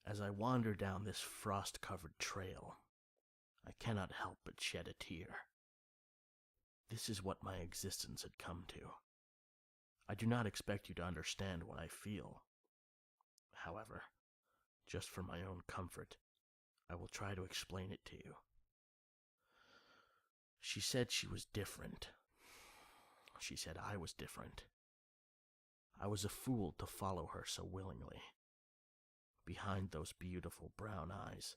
As I wander down this frost-covered trail, I cannot help but shed a tear. This is what my existence had come to. I do not expect you to understand what I feel. However, just for my own comfort, I will try to explain it to you. She said she was different. She said I was different. I was a fool to follow her so willingly. Behind those beautiful brown eyes,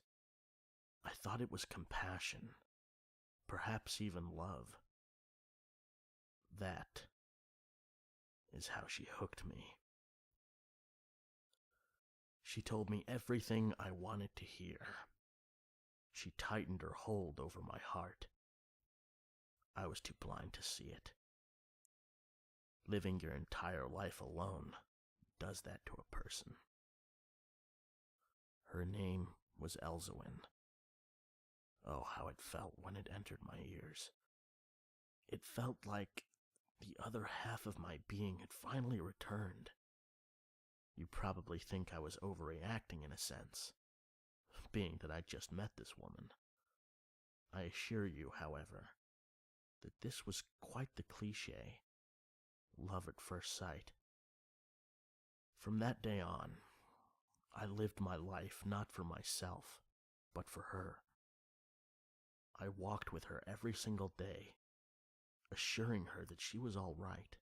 I thought it was compassion, perhaps even love. That is how she hooked me. She told me everything I wanted to hear. She tightened her hold over my heart. I was too blind to see it. Living your entire life alone does that to a person. Her name was Elzewin. Oh, how it felt when it entered my ears. It felt like the other half of my being had finally returned. You probably think I was overreacting in a sense, being that I just met this woman. I assure you, however, that this was quite the cliché. Love at first sight. From that day on, I lived my life not for myself, but for her. I walked with her every single day, assuring her that she was all right.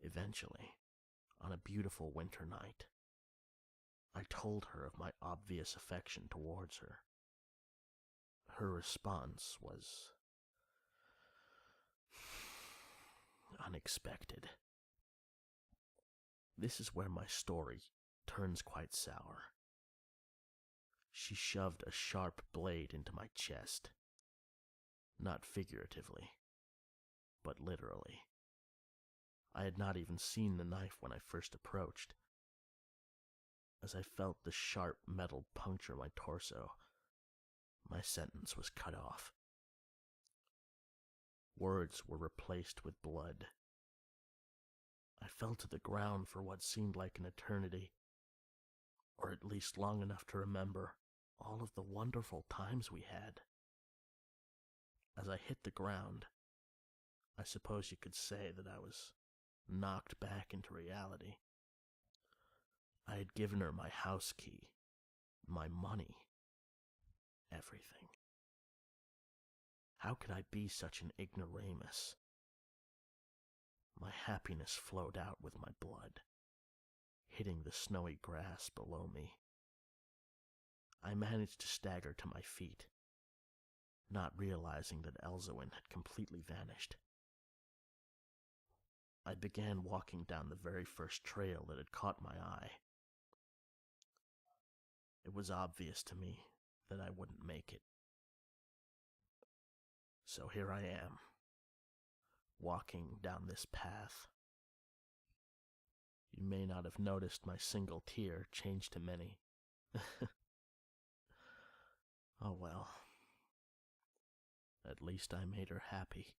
Eventually, on a beautiful winter night, I told her of my obvious affection towards her. Her response was unexpected. This is where my story turns quite sour. She shoved a sharp blade into my chest. Not figuratively, but literally. I had not even seen the knife when I first approached. As I felt the sharp metal puncture my torso, my sentence was cut off. Words were replaced with blood. I fell to the ground for what seemed like an eternity, or at least long enough to remember all of the wonderful times we had. As I hit the ground, I suppose you could say that I was knocked back into reality. I had given her my house key, my money, everything. How could I be such an ignoramus? My happiness flowed out with my blood, hitting the snowy grass below me. I managed to stagger to my feet, not realizing that Elzewin had completely vanished. I began walking down the very first trail that had caught my eye. It was obvious to me that I wouldn't make it. So here I am, walking down this path. You may not have noticed my single tear changed to many. Oh well. At least I made her happy.